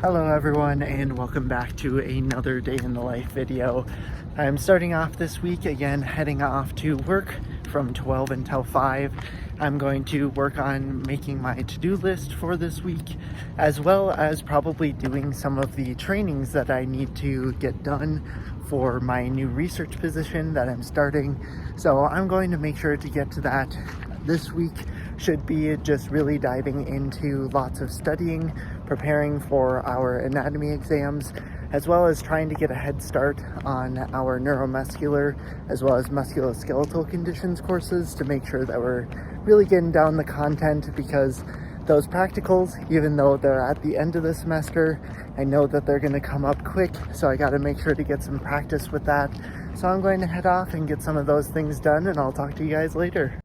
Hello everyone and welcome back to another day in the life video. I'm starting off this week again, heading off to work from 12 until 5. I'm going to work on making my to-do list for this week, as well as probably doing some of the trainings that I need to get done for my new research position that I'm starting. So I'm going to make sure to get to that this week. Should be just really diving into lots of studying, preparing for our anatomy exams, as well as trying to get a head start on our neuromuscular as well as musculoskeletal conditions courses to make sure that we're really getting down the content, because those practicals, even though they're at the end of the semester, I know that they're going to come up quick, so I got to make sure to get some practice with that. So I'm going to head off and get some of those things done, and I'll talk to you guys later.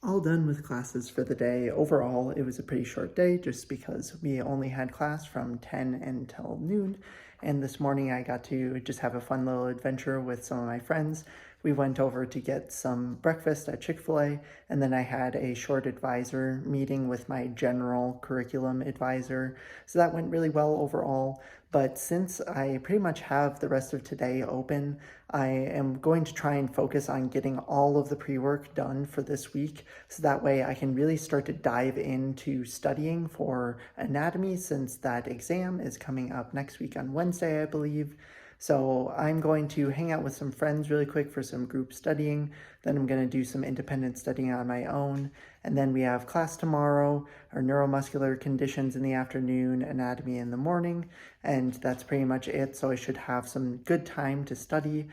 All done with classes for the day. Overall, it was a pretty short day just because we only had class from 10 until noon. And this morning I got to just have a fun little adventure with some of my friends. We went over to get some breakfast at Chick-fil-A, and then I had a short advisor meeting with my general curriculum advisor. So that went really well overall. But since I pretty much have the rest of today open, I am going to try and focus on getting all of the pre-work done for this week, so that way I can really start to dive into studying for anatomy, since that exam is coming up next week on Wednesday, I believe. So I'm going to hang out with some friends really quick for some group studying. Then I'm going to do some independent studying on my own. And then we have class tomorrow, our neuromuscular conditions in the afternoon, anatomy in the morning. And that's pretty much it. So I should have some good time to study.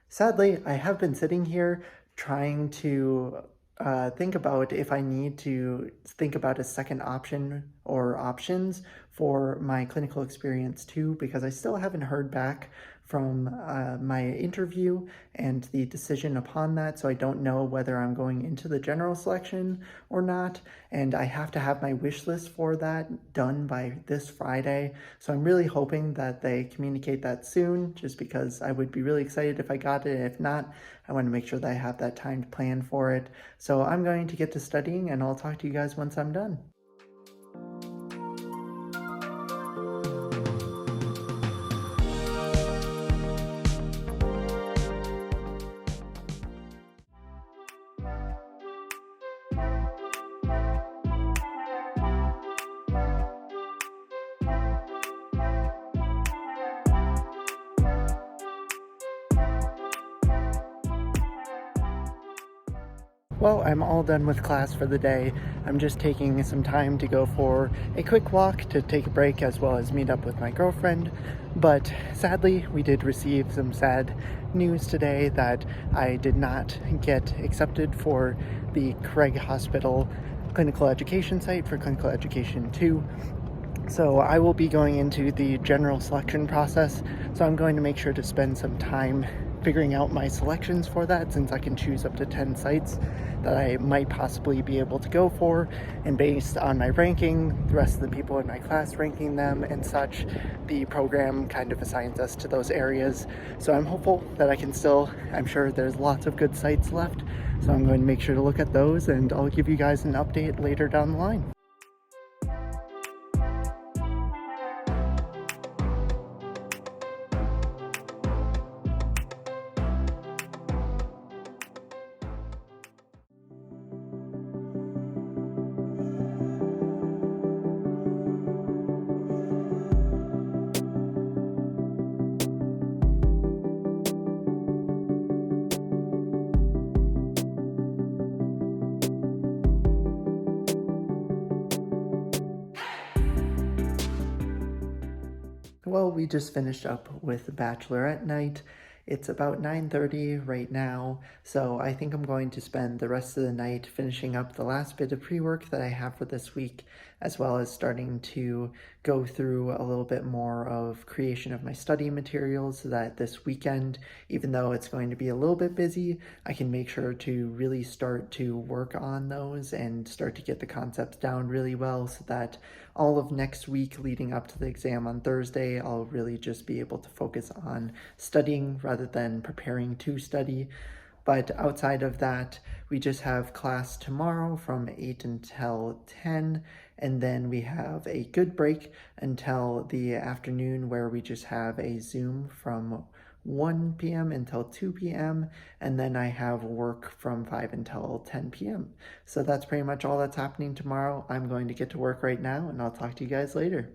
Sadly, I have been sitting here trying to think about if I need to think about a second option or options for my clinical experience too, because I still haven't heard back from my interview and the decision upon that, so I don't know whether I'm going into the general selection or not, and I have to have my wish list for that done by this Friday, so I'm really hoping that they communicate that soon, just because I would be really excited if I got it. If not, I want to make sure that I have that time to plan for it. So I'm going to get to studying, and I'll talk to you guys once I'm done. Well, I'm all done with class for the day. I'm just taking some time to go for a quick walk to take a break, as well as meet up with my girlfriend. But sadly, we did receive some sad news today that I did not get accepted for the Craig Hospital clinical education site for clinical education 2. So I will be going into the general selection process, so I'm going to make sure to spend some time figuring out my selections for that, since I can choose up to 10 sites that I might possibly be able to go for, and based on my ranking, the rest of the people in my class ranking them and such, the program kind of assigns us to those areas. So I'm hopeful that I can still, I'm sure there's lots of good sites left, so I'm going to make sure to look at those, and I'll give you guys an update later down the line. Well, we just finished up with Bachelorette night. It's about 9:30 right now, so I think I'm going to spend the rest of the night finishing up the last bit of pre-work that I have for this week, as well as starting to go through a little bit more of creation of my study materials so that this weekend, even though it's going to be a little bit busy, I can make sure to really start to work on those and start to get the concepts down really well so that all of next week leading up to the exam on Thursday, I'll really just be able to focus on studying rather than preparing to study. But outside of that, we just have class tomorrow from 8 until 10, and then we have a good break until the afternoon where we just have a Zoom from 1 p.m. until 2 p.m., and then I have work from 5 until 10 p.m. So that's pretty much all that's happening tomorrow. I'm going to get to work right now, and I'll talk to you guys later.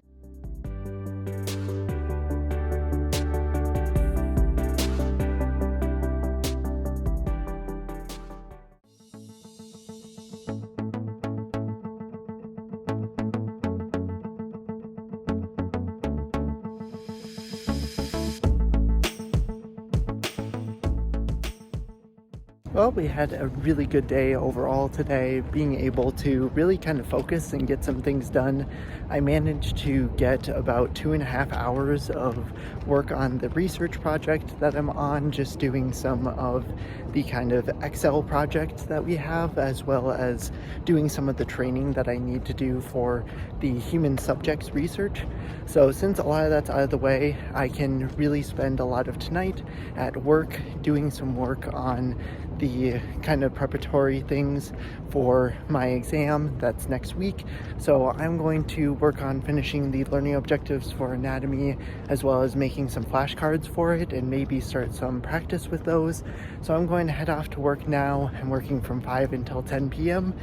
Well, we had a really good day overall today, being able to really kind of focus and get some things done. I managed to get about 2.5 hours of work on the research project that I'm on, just doing some of the kind of Excel projects that we have, as well as doing some of the training that I need to do for the human subjects research. So since a lot of that's out of the way, I can really spend a lot of tonight at work doing some work on the kind of preparatory things for my exam that's next week. So I'm going to work on finishing the learning objectives for anatomy, as well as making some flashcards for it and maybe start some practice with those. So I'm going to head off to work now. I'm working from 5 until 10 p.m.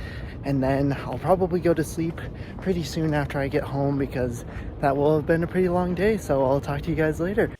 and then I'll probably go to sleep pretty soon after I get home because that will have been a pretty long day. So I'll talk to you guys later.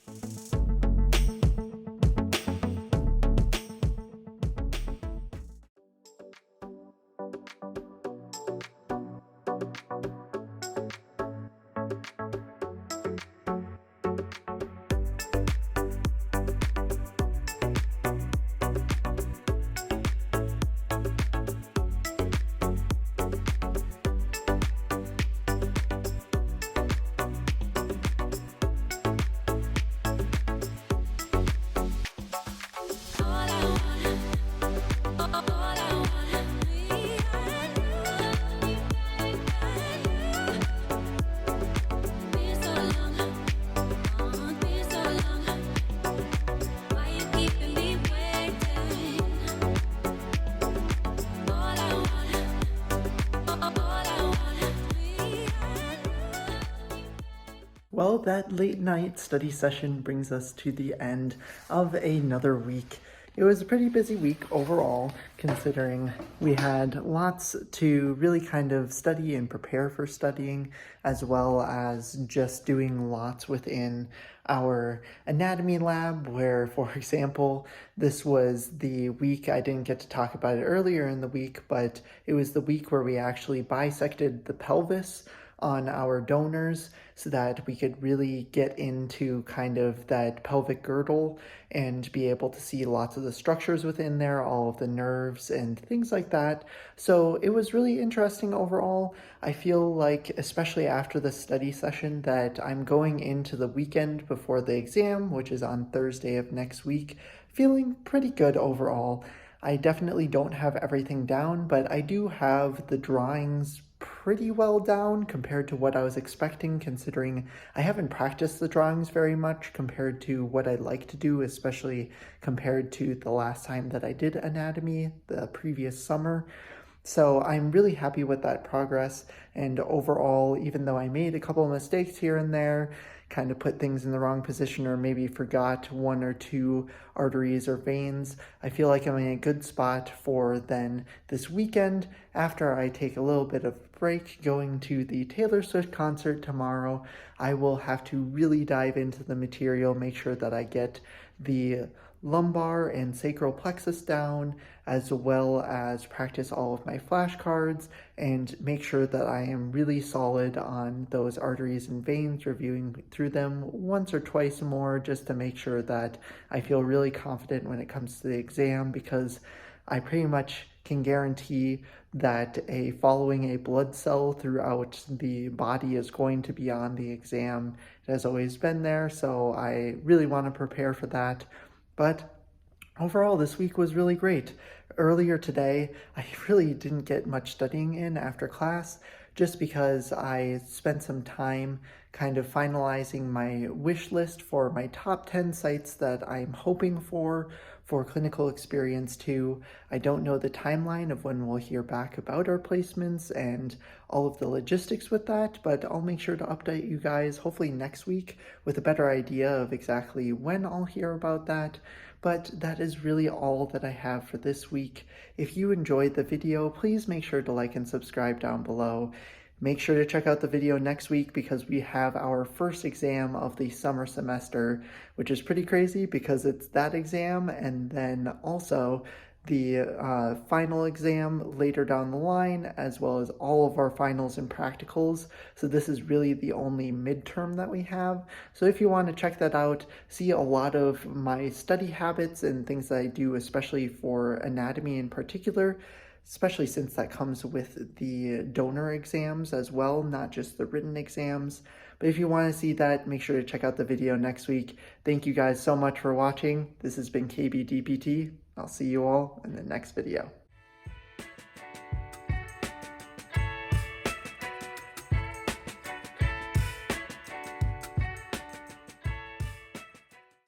Well, that late night study session brings us to the end of another week. It was a pretty busy week overall, considering we had lots to really kind of study and prepare for studying, as well as just doing lots within our anatomy lab, where, for example, this was the week, I didn't get to talk about it earlier in the week, but it was the week where we actually bisected the pelvis on our donors so that we could really get into kind of that pelvic girdle and be able to see lots of the structures within there, all of the nerves and things like that. So it was really interesting overall. I feel like, especially after the study session, that I'm going into the weekend before the exam, which is on Thursday of next week, feeling pretty good overall. I definitely don't have everything down, but I do have the drawings pretty well down compared to what I was expecting, considering I haven't practiced the drawings very much compared to what I'd like to do, especially compared to the last time that I did anatomy the previous summer. So I'm really happy with that progress, and overall, even though I made a couple of mistakes here and there, kind of put things in the wrong position or maybe forgot 1 or 2 arteries or veins, I feel like I'm in a good spot for then this weekend after I take a little bit of break going to the Taylor Swift concert tomorrow. I will have to really dive into the material, make sure that I get the lumbar and sacral plexus down, as well as practice all of my flashcards and make sure that I am really solid on those arteries and veins, reviewing through them once or twice more just to make sure that I feel really confident when it comes to the exam, because I pretty much can guarantee that following a blood cell throughout the body is going to be on the exam. It has always been there, so I really want to prepare for that. But overall, this week was really great. Earlier today, I really didn't get much studying in after class just because I spent some time kind of finalizing my wish list for my top 10 sites that I'm hoping for clinical experience too. I don't know the timeline of when we'll hear back about our placements and all of the logistics with that, but I'll make sure to update you guys hopefully next week with a better idea of exactly when I'll hear about that. But that is really all that I have for this week. If you enjoyed the video, please make sure to like and subscribe down below. Make sure to check out the video next week because we have our first exam of the summer semester, which is pretty crazy because it's that exam and then also the final exam later down the line, as well as all of our finals and practicals. So this is really the only midterm that we have. So if you want to check that out, see a lot of my study habits and things that I do, especially for anatomy in particular, especially since that comes with the donor exams as well, not just the written exams. But if you want to see that, make sure to check out the video next week. Thank you guys so much for watching. This has been KB DPT. I'll see you all in the next video.